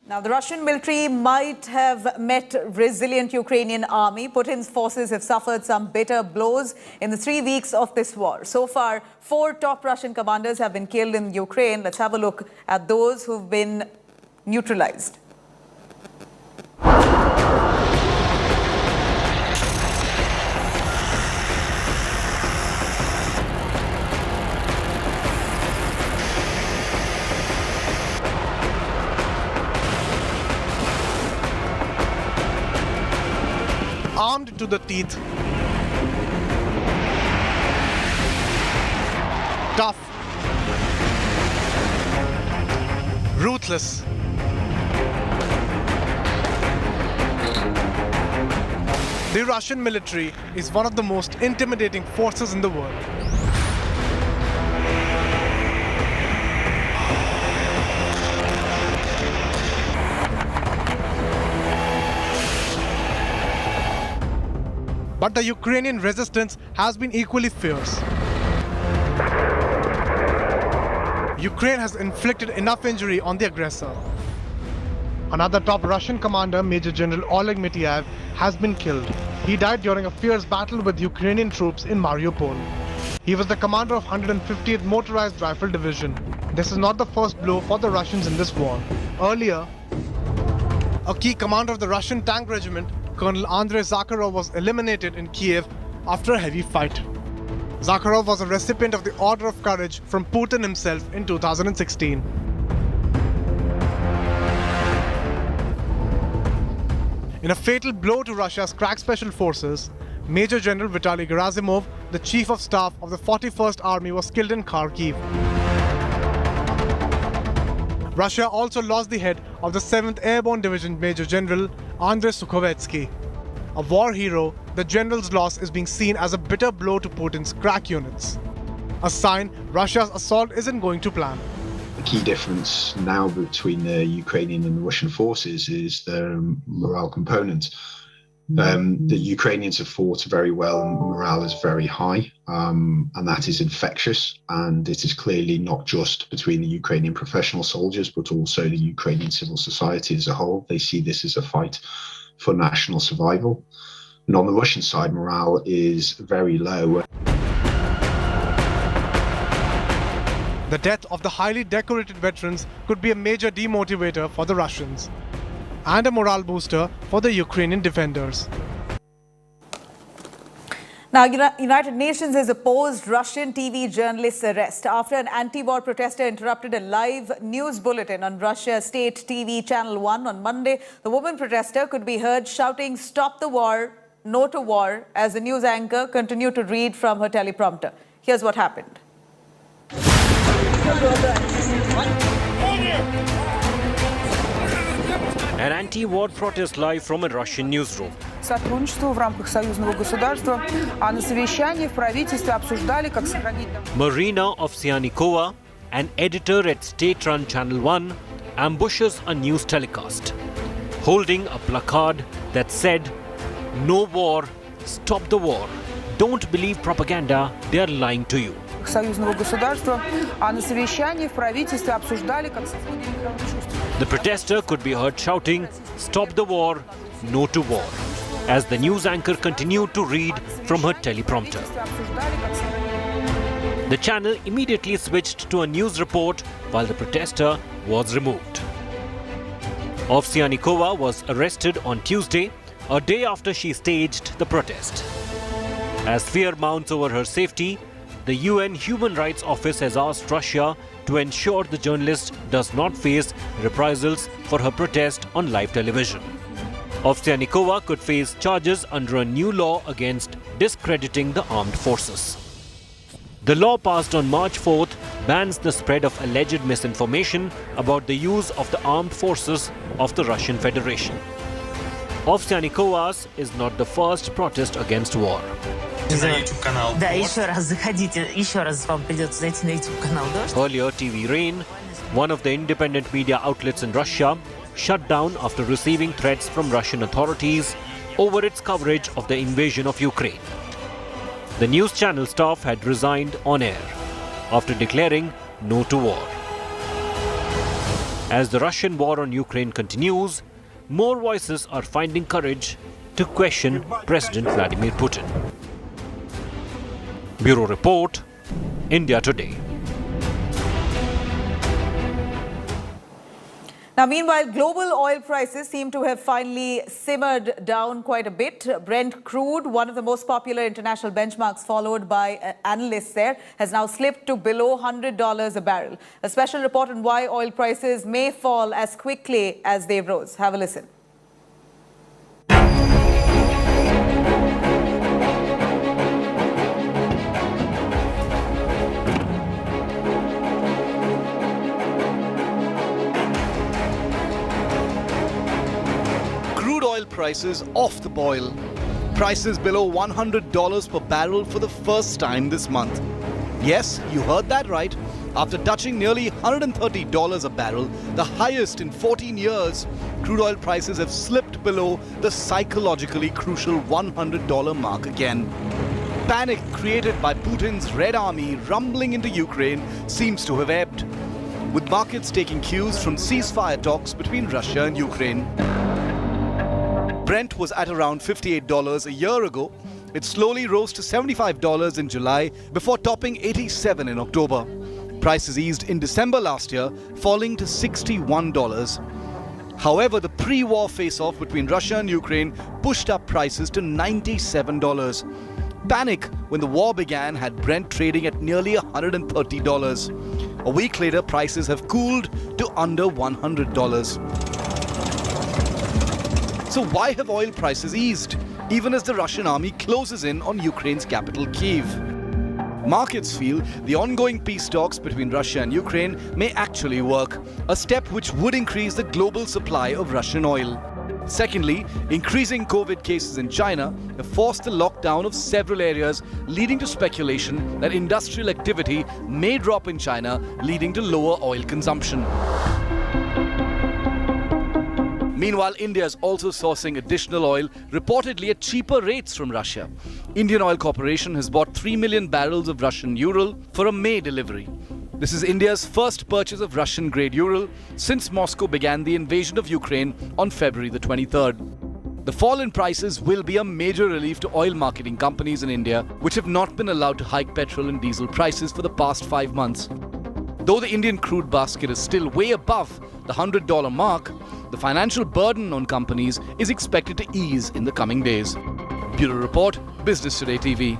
Now, the Russian military might have met resilient Ukrainian army. Putin's forces have suffered some bitter blows in the 3 weeks of this war. So far, 4 top Russian commanders have been killed in Ukraine. Let's have a look at those who've been neutralized. Armed to the teeth, tough, ruthless, the Russian military is one of the most intimidating forces in the world. But the Ukrainian resistance has been equally fierce. Ukraine has inflicted enough injury on the aggressor. Another top Russian commander, Major General Oleg Mityaev, has been killed. He died during a fierce battle with Ukrainian troops in Mariupol. He was the commander of 150th Motorized Rifle Division. This is not the first blow for the Russians in this war. Earlier, a key commander of the Russian tank regiment, Colonel Andrei Zakharov, was eliminated in Kiev after a heavy fight. Zakharov was a recipient of the Order of Courage from Putin himself in 2016. In a fatal blow to Russia's crack special forces, Major General Vitaly Gerasimov, the Chief of Staff of the 41st Army, was killed in Kharkiv. Russia also lost the head of the 7th Airborne Division Major General Andrei Sukhovetsky. A war hero, the general's loss is being seen as a bitter blow to Putin's crack units. A sign Russia's assault isn't going to plan. The key difference now between the Ukrainian and the Russian forces is the morale component. The Ukrainians have fought very well and morale is very high, and that is infectious, and it is clearly not just between the Ukrainian professional soldiers but also the Ukrainian civil society as a whole. They see this as a fight for national survival. And on the Russian side, morale is very low. The death of the highly decorated veterans could be a major demotivator for the Russians and a morale booster for the Ukrainian defenders. Now, United Nations has opposed Russian TV journalist's arrest after an anti-war protester interrupted a live news bulletin on Russia's state TV Channel 1 on Monday. The woman protester could be heard shouting, "Stop the war, no to war," as the news anchor continued to read from her teleprompter. Here's what happened. An anti-war protest live from a Russian newsroom. Сотрудничество в рамках союзного государства, а на совещании в правительстве обсуждали, как сохранить... Marina Ovsyannikova, an editor at state-run Channel 1, ambushes a news telecast, holding a placard that said, "No war, stop the war. Don't believe propaganda, they are lying to you." союзного государства, а на совещании в правительстве обсуждали, как сохранить... The protester could be heard shouting, "Stop the war, no to war," as the news anchor continued to read from her teleprompter. The channel immediately switched to a news report while the protester was removed. Ovsyannikova was arrested on Tuesday, a day after she staged the protest. As fear mounts over her safety, the UN Human Rights Office has asked Russia to ensure the journalist does not face reprisals for her protest on live television. Ovsyannikova could face charges under a new law against discrediting the armed forces. The law passed on March 4th bans the spread of alleged misinformation about the use of the armed forces of the Russian Federation. Ovsyanikova's is not the first protest against war. Да, еще раз заходите, еще раз вам придется зайти на YouTube-канал «Дождь». Earlier, TV Rain, one of the independent media outlets in Russia, shut down after receiving threats from Russian authorities over its coverage of the invasion of Ukraine. The news channel staff had resigned on air after declaring no to war. As the Russian war on Ukraine continues, more voices are finding courage to question President Vladimir Putin. Bureau Report, India Today. Now, meanwhile, global oil prices seem to have finally simmered down quite a bit. Brent crude, one of the most popular international benchmarks followed by analysts there, has now slipped to below $100 a barrel. A special report on why oil prices may fall as quickly as they rose. Have a listen. Oil prices off the boil. Prices below $100 per barrel for the first time this month. Yes, you heard that right. After touching nearly $130 a barrel, the highest in 14 years, crude oil prices have slipped below the psychologically crucial $100 mark again. Panic created by Putin's Red Army rumbling into Ukraine seems to have ebbed, with markets taking cues from ceasefire talks between Russia and Ukraine. Brent was at around $58 a year ago. It slowly rose to $75 in July before topping $87 in October. Prices eased in December last year, falling to $61. However, the pre-war face-off between Russia and Ukraine pushed up prices to $97. Panic when the war began had Brent trading at nearly $130. A week later, prices have cooled to under $100. So why have oil prices eased, even as the Russian army closes in on Ukraine's capital, Kyiv? Markets feel the ongoing peace talks between Russia and Ukraine may actually work, a step which would increase the global supply of Russian oil. Secondly, increasing COVID cases in China have forced the lockdown of several areas, leading to speculation that industrial activity may drop in China, leading to lower oil consumption. Meanwhile, India is also sourcing additional oil, reportedly at cheaper rates from Russia. Indian Oil Corporation has bought 3 million barrels of Russian Ural for a May delivery. This is India's first purchase of Russian-grade Ural since Moscow began the invasion of Ukraine on February the 23rd. The fall in prices will be a major relief to oil marketing companies in India, which have not been allowed to hike petrol and diesel prices for the past 5 months. Though the Indian crude basket is still way above the $100 mark, the financial burden on companies is expected to ease in the coming days. Bureau Report, Business Today TV.